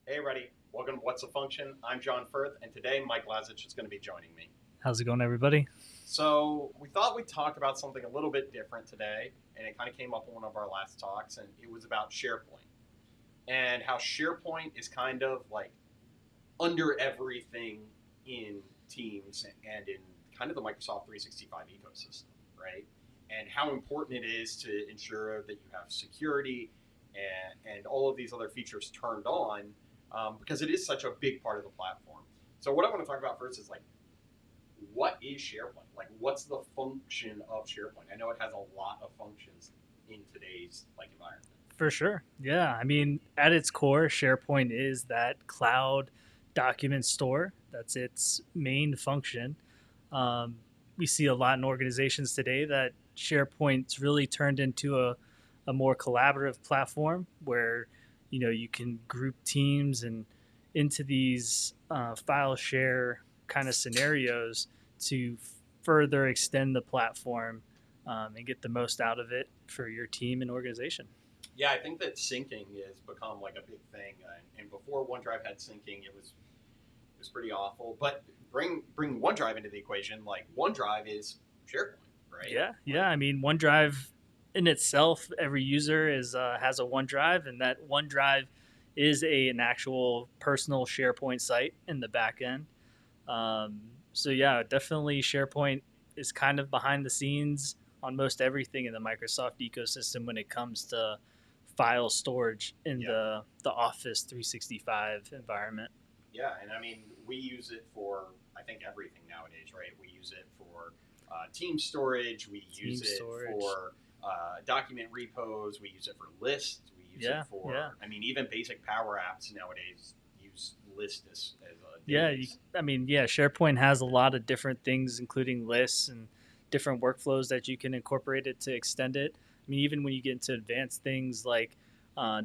Hey, everybody. Welcome to What's a Function? I'm John Firth, and today Mike Lazich is going to be joining me. How's it going, everybody? So, we thought we'd talk about something a little bit different today, and it kind of came up in one of our last talks, and it was about SharePoint and how SharePoint is kind of like under everything in Teams and in kind of the Microsoft 365 ecosystem, right? And how important it is to ensure that you have security and all of these other features turned on because it is such a big part of the platform. So what I want to talk about first is like, what is SharePoint? Like, what's the function of SharePoint? I know it has a lot of functions in today's like environment. For sure. Yeah. I mean, at its core, SharePoint is that cloud document store. That's its main function. Um, we see a lot in organizations today that SharePoint's really turned into a more collaborative platform where you can group teams and into these file share kind of scenarios to further extend the platform and get the most out of it for your team and organization. Yeah, I think that syncing has become like a big thing. And before OneDrive had syncing, it was pretty awful. But bring OneDrive into the equation. Like OneDrive is SharePoint, right? Yeah, Like yeah. I mean, OneDrive in itself, every user is has a OneDrive, and that OneDrive is an actual personal SharePoint site in the back end. Um, so yeah, definitely SharePoint is kind of behind the scenes on most everything in the Microsoft ecosystem when it comes to file storage in yeah, the Office 365 environment. yeah. And I mean, we use it for I think everything nowadays, right? We use it for team storage. We use Team it storage. for document repos. We use it for lists. We use it Yeah, yeah. for I mean, even basic Power Apps nowadays use list as a Yeah, database. I mean, yeah, SharePoint has a lot of different things, including lists and different workflows that you can incorporate it to extend it. I mean, even when you get into advanced things like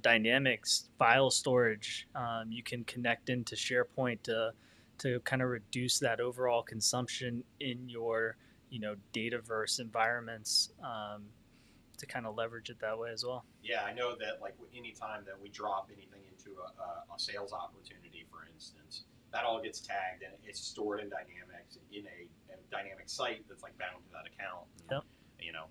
dynamics, file storage, you can connect into SharePoint to kind of reduce that overall consumption in your Dataverse environments to kind of leverage it that way as well. Yeah, I know that like anytime that we drop anything into a sales opportunity, for instance, that all gets tagged and it's stored in Dynamics in a dynamic site that's like bound to that account, Yep. you know,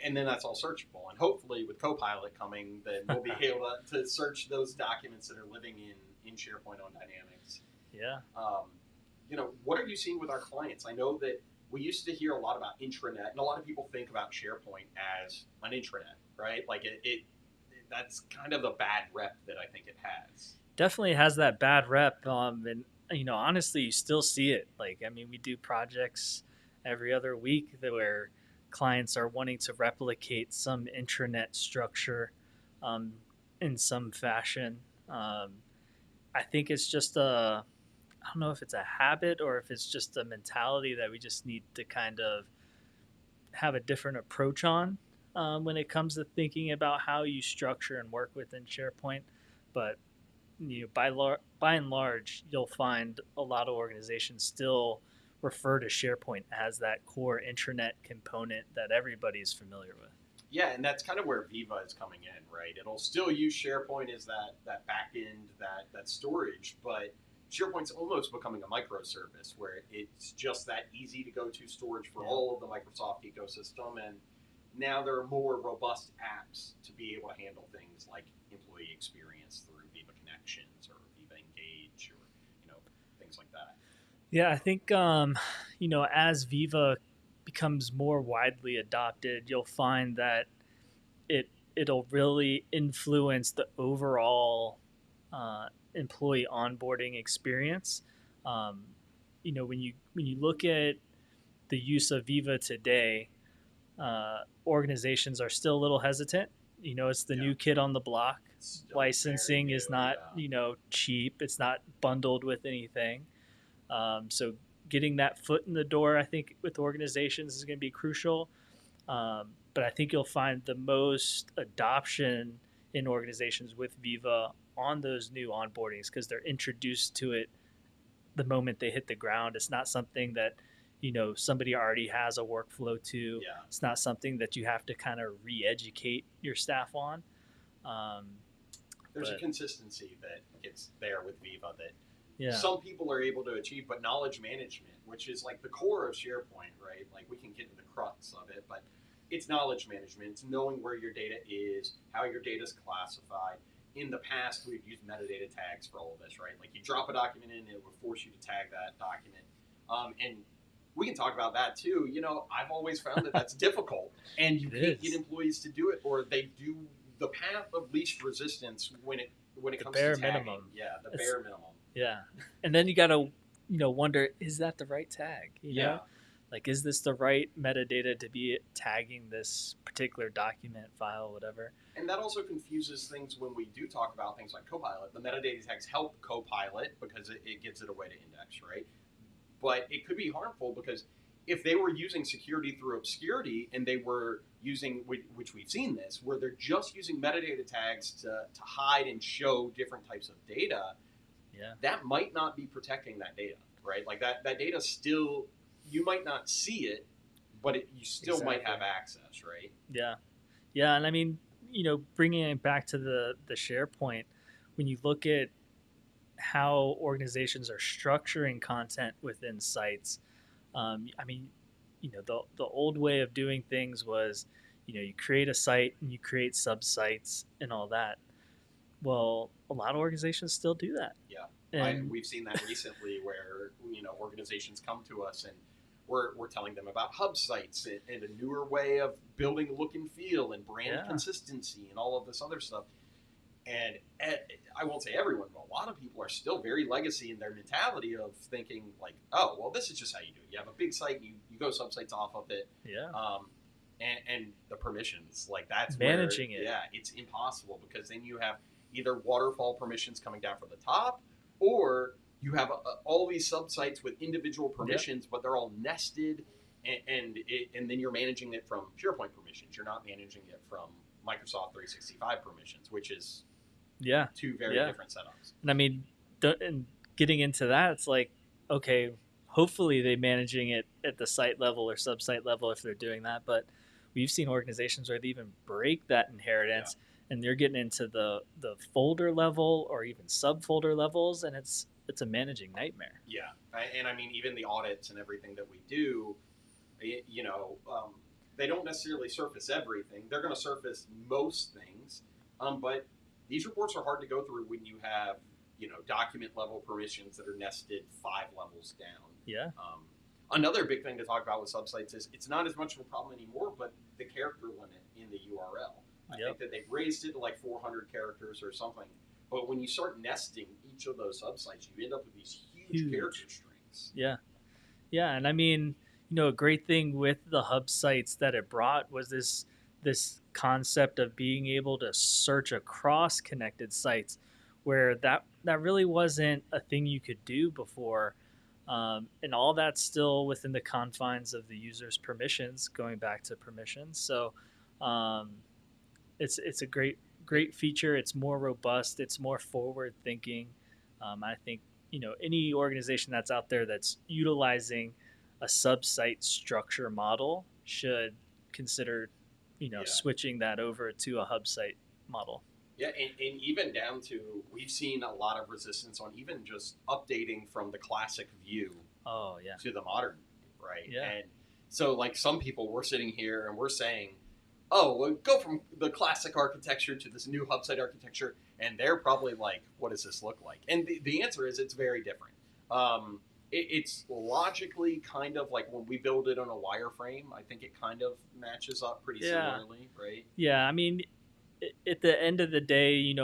and then that's all searchable. And hopefully, with Copilot coming, then we'll be able to search those documents that are living in SharePoint on Dynamics. Yeah. Um, what are you seeing with our clients? I know that we used to hear a lot about intranet, and a lot of people think about SharePoint as an intranet, right? Like it that's kind of the bad rep that I think it has. Definitely has that bad rep. And honestly, you still see it. Like, I mean, we do projects every other week where clients are wanting to replicate some intranet structure um, in some fashion. Um, I think it's just I don't know if it's a habit or if it's just a mentality that we just need to kind of have a different approach on when it comes to thinking about how you structure and work within SharePoint. But by and large, you'll find a lot of organizations still refer to SharePoint as that core intranet component that everybody is familiar with. Yeah, and that's kind of where Viva is coming in, right? It'll still use SharePoint as that back end, that storage, but SharePoint's almost becoming a microservice where it's just that easy to go to storage for Yeah. all of the Microsoft ecosystem. And now there are more robust apps to be able to handle things like employee experience through Viva Connections or Viva Engage or things like that. Yeah, I think as Viva becomes more widely adopted, you'll find that it'll really influence the overall employee onboarding experience. Um, when you look at the use of Viva today, organizations are still a little hesitant. It's the Yeah, new kid on the block. it's still very Licensing is new. not Yeah. cheap. It's not bundled with anything. So getting that foot in the door, I think, with organizations is going to be crucial. But I think you'll find the most adoption in organizations with Viva on those new onboardings because they're introduced to it the moment they hit the ground. It's not something that somebody already has a workflow to. Yeah. It's not something that you have to kind of re-educate your staff on. Um, there's a but consistency that gets there with Viva that yeah, some people are able to achieve, but knowledge management, which is like the core of SharePoint, right? Like we can get into the crux of it, but it's knowledge management. It's knowing where your data is, how your data is classified. In the past, we've used metadata tags for all of this, right? Like you drop a document in, it would force you to tag that document. And we can talk about that too. I've always found that that's difficult, and you it can't get is employees to do it, or they do the path of least resistance when it the comes to bare tagging. minimum. Yeah, the It's bare minimum. yeah, and then you gotta wonder, is that the right tag? Yeah, Like, is this the right metadata to be tagging this particular document, file, whatever? and that also confuses things when we do talk about things like Copilot. The metadata tags help Copilot because it gives it a way to index, right? But it could be harmful because if they were using security through obscurity and they were using, which we've seen this, where they're just using metadata tags to hide and show different types of data, Yeah, that might not be protecting that data, right? Like that data still, you might not see it, but you still might have exactly. access, right? Yeah, yeah, and I mean, bringing it back to the SharePoint, when you look at how organizations are structuring content within sites, I mean, the old way of doing things was, you create a site and you create subsites and all that. Well, a lot of organizations still do that, Yeah, and we've seen that recently where organizations come to us and we're telling them about hub sites and a newer way of building look and feel and brand yeah, consistency and all of this other stuff. And I won't say everyone, but a lot of people are still very legacy in their mentality of thinking like, oh, well, this is just how you do it. You have a big site, you go subsites off of it, yeah, and the permissions, like that's where, managing it. yeah, it's impossible because then you have either waterfall permissions coming down from the top, or you have all these subsites with individual Yep. permissions, but they're all nested, and then you're managing it from SharePoint permissions. You're not managing it from Microsoft 365 permissions, which is Yeah, two very yeah, different setups. and I mean, and getting into that, it's like, okay, hopefully they managing it at the site level or sub-site level if they're doing that, but we've seen organizations where they even break that Yeah, inheritance and they're getting into the folder level or even subfolder levels, and it's a managing nightmare. yeah, and I mean even the audits and everything that we do, they don't necessarily surface everything. They're going to surface most things, but these reports are hard to go through when you have document level permissions that are nested 5 levels down. Yeah, Another big thing to talk about with subsites is it's not as much of a problem anymore, but the character limit in the URL. I yep, think that they've raised it to like 400 characters or something. But when you start nesting each of those subsites, you end up with these huge character huge. strings. Yeah, yeah, and I mean, a great thing with the hub sites that it brought was this concept of being able to search across connected sites, where that really wasn't a thing you could do before, and all that's still within the confines of the user's permissions. Going back to permissions, so um, it's a great feature. It's more robust. It's more forward thinking. I think any organization that's out there that's utilizing a sub-site structure model should consider Yeah. switching that over to a hub site model. Yeah, and even down to we've seen a lot of resistance on even just updating from the classic view Oh yeah, to the modern, right? yeah, And so, like some people, we're sitting here and we're saying, "Oh, well, go from the classic architecture to this new hub site architecture," and they're probably like, "What does this look like?" And the answer is it's very different. It's logically kind of like when we build it on a wireframe. I think it kind of matches up pretty yeah, similarly, right? yeah. I mean, at the end of the day,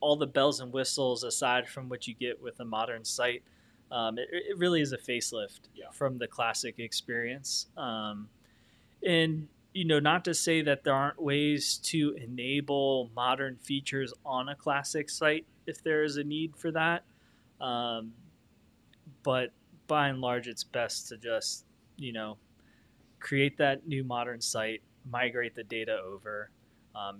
all the bells and whistles aside from what you get with a modern site, it really is a facelift Yeah, from the classic experience. And not to say that there aren't ways to enable modern features on a classic site if there is a need for that, um, but by and large, it's best to just you know create that new modern site, migrate the data over.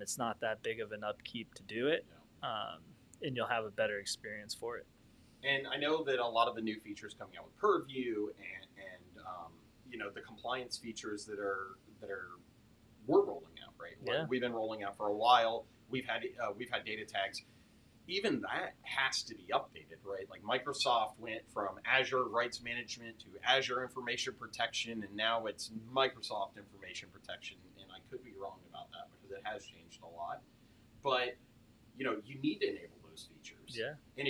It's not that big of an upkeep to do it, yeah. um, and you'll have a better experience for it. And I know that a lot of the new features coming out with Purview and the compliance features that are we're rolling out, right? Yeah, We've been rolling out for a while. we've had data tags. Even that has to be updated, right? Like Microsoft went from Azure Rights Management to Azure Information Protection, and now it's Microsoft Information Protection. And I could be wrong about that because it has changed a lot. But you need to enable those features. Yeah. And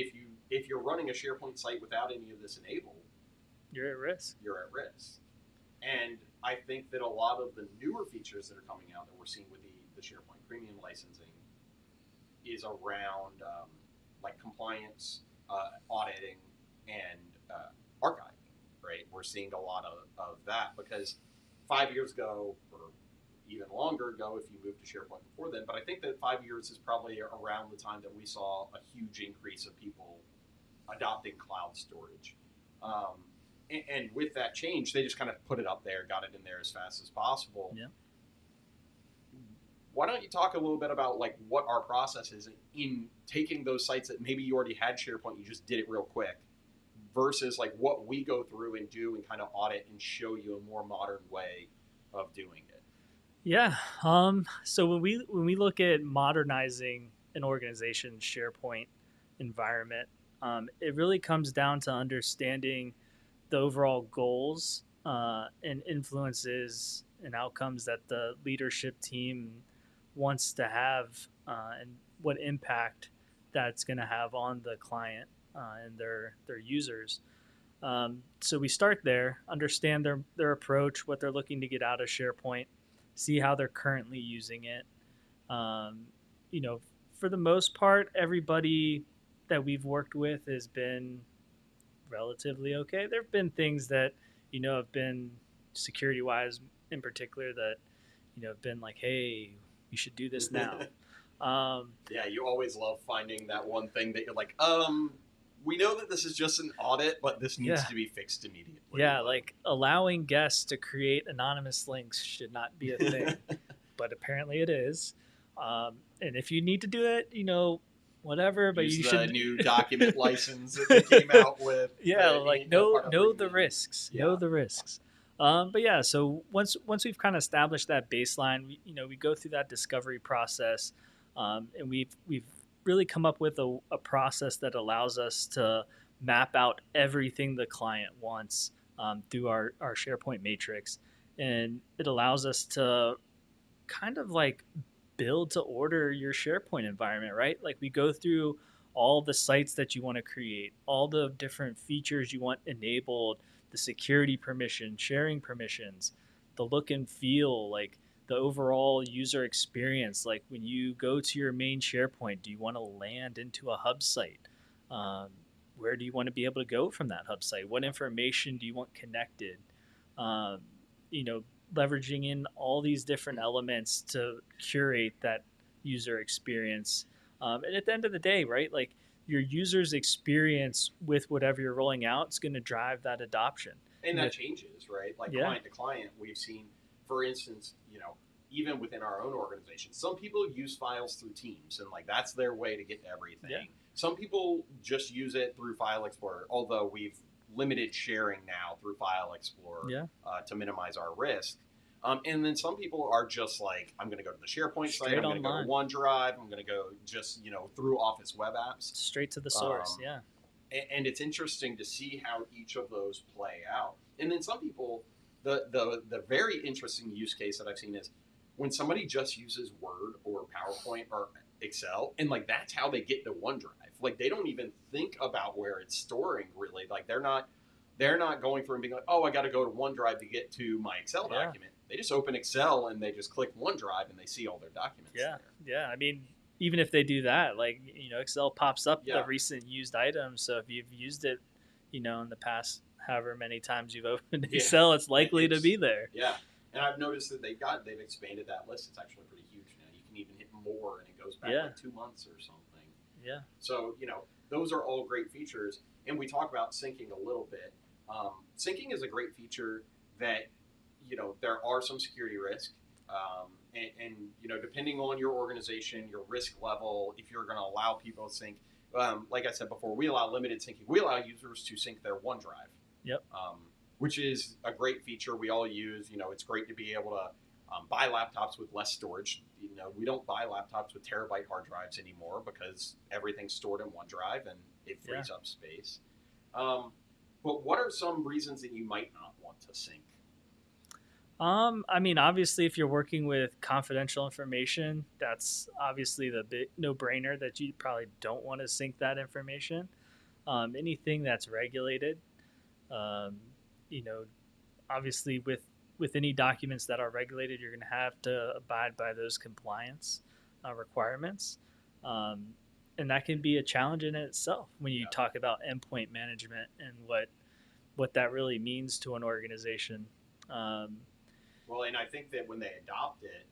if you're running a SharePoint site without any of this enabled, you're at risk. You're at risk. And I think that a lot of the newer features that are coming out that we're seeing with the SharePoint premium licensing is around like compliance, auditing, and archiving, right? We're seeing a lot of that because 5 years ago, or even longer ago if you moved to SharePoint before then, but I think that 5 years is probably around the time that we saw a huge increase of people adopting cloud storage. And with that change, they just kind of put it up there, got it in there as fast as possible. Yeah. Why don't you talk a little bit about like what our process is in taking those sites that maybe you already had SharePoint, you just did it real quick, versus like what we go through and do and kind of audit and show you a more modern way of doing it. Yeah. So when we look at modernizing an organization's SharePoint environment, it really comes down to understanding the overall goals and influences and outcomes that the leadership team wants to have and what impact that's going to have on the client and their users. So we start there, understand their approach, what they're looking to get out of SharePoint, see how they're currently using it. For the most part, everybody that we've worked with has been relatively okay. There have been things that, have been security-wise in particular that, have been like, hey, you should do this now. Yeah, you always love finding that one thing that you're like, we know that this is just an audit, but this needs to be fixed immediately. Yeah, like allowing guests to create anonymous links should not be a thing, but apparently it is. And if you need to do it, whatever, but use you the should new document license that they came out with. Yeah, like know the risks. Yeah. Know the risks. But yeah, so once we've kind of established that baseline, we go through that discovery process, and we've really come up with a process that allows us to map out everything the client wants through our SharePoint matrix, and it allows us to kind of like build to order your SharePoint environment, right? Like we go through all the sites that you want to create, all the different features you want enabled, the security permissions, sharing permissions, the look and feel, like the overall user experience. Like when you go to your main SharePoint, do you want to land into a hub site? Where do you want to be able to go from that hub site? What information do you want connected? Leveraging in all these different elements to curate that user experience. And at the end of the day, right, like your user's experience with whatever you're rolling out is going to drive that adoption. And that changes, right? Like client to client, we've seen, for instance, even within our own organization, some people use files through Teams, and like that's their way to get to everything. Yeah. Some people just use it through File Explorer, although we've limited sharing now through File Explorer to minimize our risk. And then some people are just like, I'm going to go to the SharePoint site, I'm going to go to OneDrive, I'm going to go just, through Office web apps. Straight to the source, yeah. And it's interesting to see how each of those play out. And then some people, the very interesting use case that I've seen is when somebody just uses Word or PowerPoint or Excel, and like that's how they get to OneDrive. Like they don't even think about where it's storing really. Like they're not going through and being like, oh, I got to go to OneDrive to get to my Excel document. They just open Excel and they just click OneDrive and they see all their documents there. Yeah. I mean, even if they do that, like, Excel pops up the recent used items. So if you've used it, in the past however many times you've opened Excel, it's likely to be there. Yeah. And I've noticed that they've expanded that list. It's actually pretty huge now. You can even hit more and it goes back like 2 months or something. Yeah. So, those are all great features. And we talk about syncing a little bit. Syncing is a great feature that, there are some security risks. And depending on your organization, your risk level, if you're going to allow people to sync, like I said before, we allow limited syncing. We allow users to sync their OneDrive. Yep. Which is a great feature we all use. It's great to be able to buy laptops with less storage. we don't buy laptops with terabyte hard drives anymore because everything's stored in OneDrive and it frees up space. But what are some reasons that you might not want to sync? I mean, obviously, if you're working with confidential information, that's obviously the big no-brainer that you probably don't want to sync that information. Anything that's regulated, um, you know, obviously with any documents that are regulated, you're going to have to abide by those compliance requirements, um, and that can be a challenge in itself when you Yeah. talk about endpoint management and what that really means to an organization. Um, Well, and I think that when they adopt it,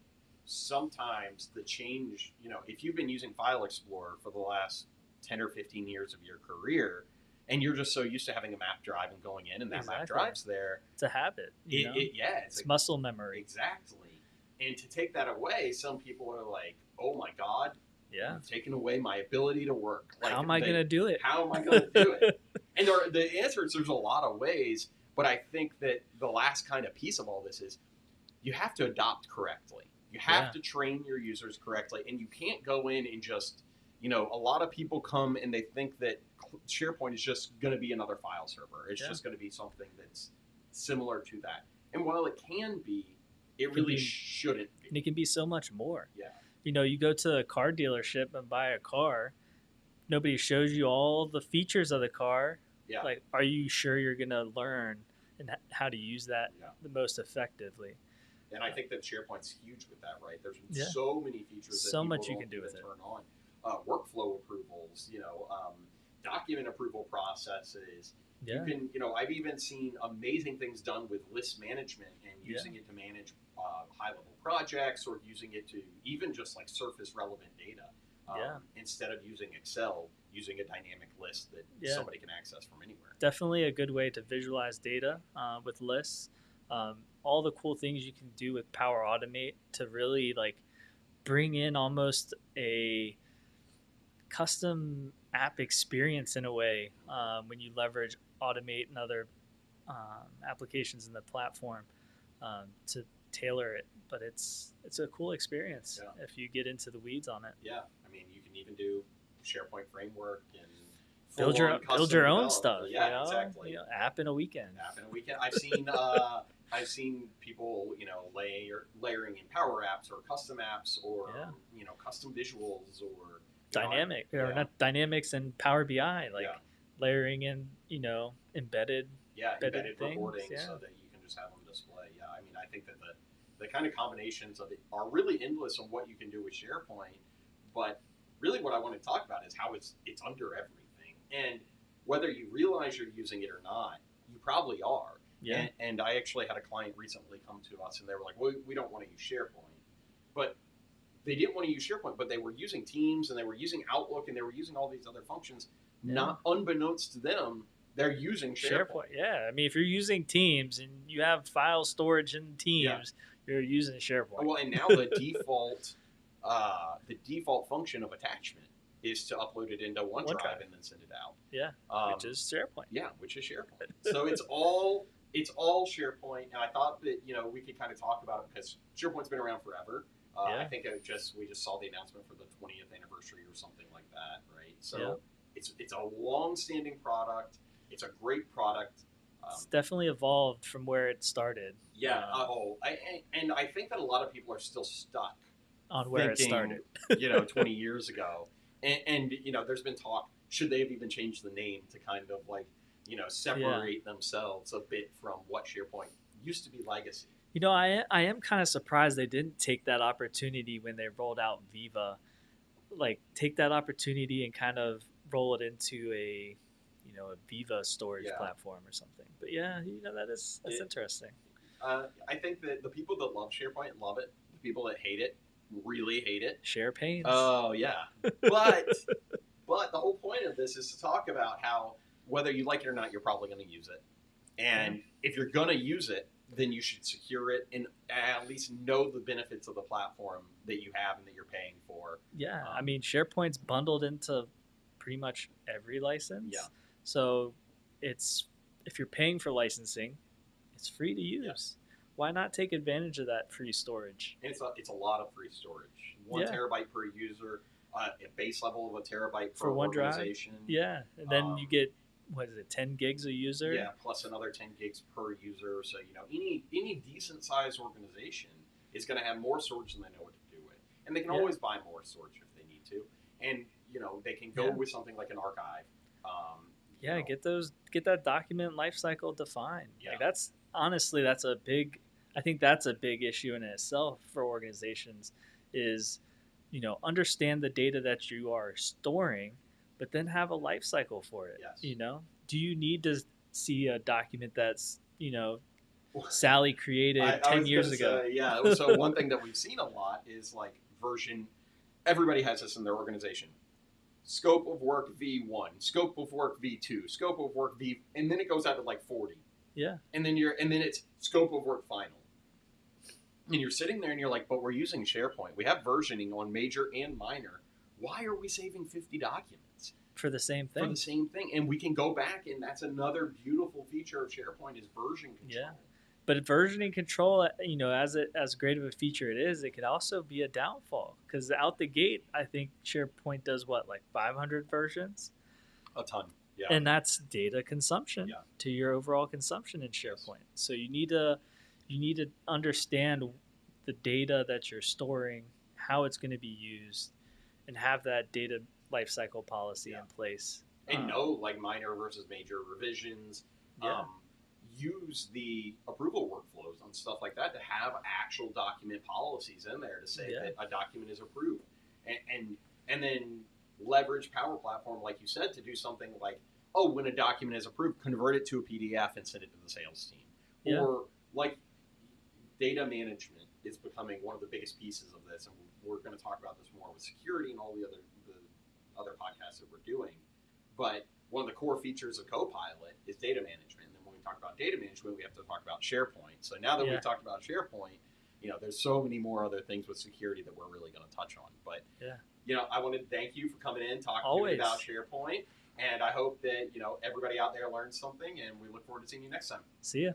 sometimes the change, if you've been using File Explorer for the last 10 or 15 years of your career, and you're just so used to having a map drive and going in, and that map exactly, drive's there, it's a habit. it's Muscle memory. exactly. And to take that away, some people are like, "Oh my God, Yeah. you've taken away my ability to work. Like, How am I going to do it? How am I going to do it?" And the answer is there's a lot of ways, but I think that the last kind of piece of all this is you have to adopt correctly. You have to train your users correctly, and you can't go in and just, a lot of people come and they think that SharePoint is just going to be another file server. It's just going to be something that's similar to that. And while it can be, it really shouldn't be. And it can be so much more. Yeah. You go to a car dealership and buy a car. Nobody shows you all the features of the car. Yeah. Like, are you sure you're going to learn and how to use that the most effectively? And I think that SharePoint's huge with that, right? There's so many features. So much you can do with it. Turn on workflow approvals, document approval processes. Yeah. You can, I've even seen amazing things done with list management and using it to manage high-level projects, or using it to even just like surface relevant data. Instead of using Excel, using a dynamic list that somebody can access from anywhere. Definitely a good way to visualize data with lists. All the cool things you can do with Power Automate to really like bring in almost a custom app experience in a way when you leverage Automate and other applications in the platform to tailor it. But it's a cool experience if you get into the weeds on it. Yeah, I mean, you can even do SharePoint framework and build your own stuff. Yeah, exactly. App in a weekend. I've seen people, layering in Power Apps or custom apps or custom visuals or not Dynamics and Power BI, layering in embedded reporting so that you can just have them display. Yeah, I mean, I think that the kind of combinations of it are really endless on what you can do with SharePoint, but really what I want to talk about is how it's under everything. And whether you realize you're using it or not, you probably are. Yeah. And I actually had a client recently come to us and they were like, well, we don't want to use SharePoint. But they didn't want to use SharePoint, but they were using Teams and they were using Outlook and they were using all these other functions. Not unbeknownst to them, they're using SharePoint. Yeah, I mean, if you're using Teams and you have file storage in Teams, you're using SharePoint. Well, and now the default function of attachment is to upload it into OneDrive and then send it out. Yeah, which is SharePoint. Yeah, which is SharePoint. So it's all SharePoint, and I thought that we could kind of talk about it because SharePoint's been around forever. I think we just saw the announcement for the 20th anniversary or something like that, right? So it's a long-standing product. It's a great product. It's definitely evolved from where it started. Yeah. And I think that a lot of people are still stuck on where it started. 20 years ago. And there's been talk, should they have even changed the name to kind of like, separate themselves a bit from what SharePoint used to be legacy. I am kind of surprised they didn't take that opportunity when they rolled out Viva, like take that opportunity and kind of roll it into a Viva storage platform or something. But that's interesting. I think that the people that love SharePoint love it. The people that hate it really hate it. Share pains. Oh yeah, but the whole point of this is to talk about how whether you like it or not, you're probably going to use it, and if you're going to use it, then you should secure it and at least know the benefits of the platform that you have and that you're paying for. Yeah, I mean, SharePoint's bundled into pretty much every license. Yeah. So if you're paying for licensing, it's free to use. why not take advantage of that free storage? And it's a lot of free storage. One Yeah. terabyte per user, a base level of a terabyte For per OneDrive. organization. Yeah, and then you get, what is it, 10 gigs a user? Yeah, plus another 10 gigs per user. So any decent sized organization is going to have more storage than they know what to do with, and they can always buy more storage if they need to, and they can go with something like an archive. Get that document lifecycle defined. Yeah. Like that's honestly I think that's a big issue in itself for organizations is, understand the data that you are storing, but then have a life cycle for it. Yes. Do you need to see a document that's, Sally created 10 years ago? So one thing that we've seen a lot is like version. Everybody has this in their organization. Scope of work V1, scope of work V2, scope of work V, and then it goes out to like 40. Yeah. And then it's scope of work final. And you're sitting there and you're like, but we're using SharePoint. We have versioning on major and minor. Why are we saving 50 documents? For the same thing. For the same thing. And we can go back, and that's another beautiful feature of SharePoint is version control. Yeah. But versioning control, as great of a feature it is, it could also be a downfall. Because out the gate, I think SharePoint does what, like 500 versions? A ton. Yeah. And that's data consumption to your overall consumption in SharePoint. Yes. So you need to understand the data that you're storing, how it's going to be used, and have that data lifecycle policy in place. And know like minor versus major revisions. Use the approval workflows and stuff like that to have actual document policies in there to say that a document is approved, and then leverage Power Platform, like you said, to do something like, when a document is approved, convert it to a PDF and send it to the sales team. Or like data management is becoming one of the biggest pieces of this, and we're going to talk about this more with security and all the other podcasts that we're doing. But one of the core features of Copilot is data management. And then when we talk about data management, we have to talk about SharePoint. So now that we've talked about SharePoint, there's so many more other things with security that we're really going to touch on. But I want to thank you for coming in, talking to me about SharePoint. And I hope that everybody out there learned something, and we look forward to seeing you next time. See ya.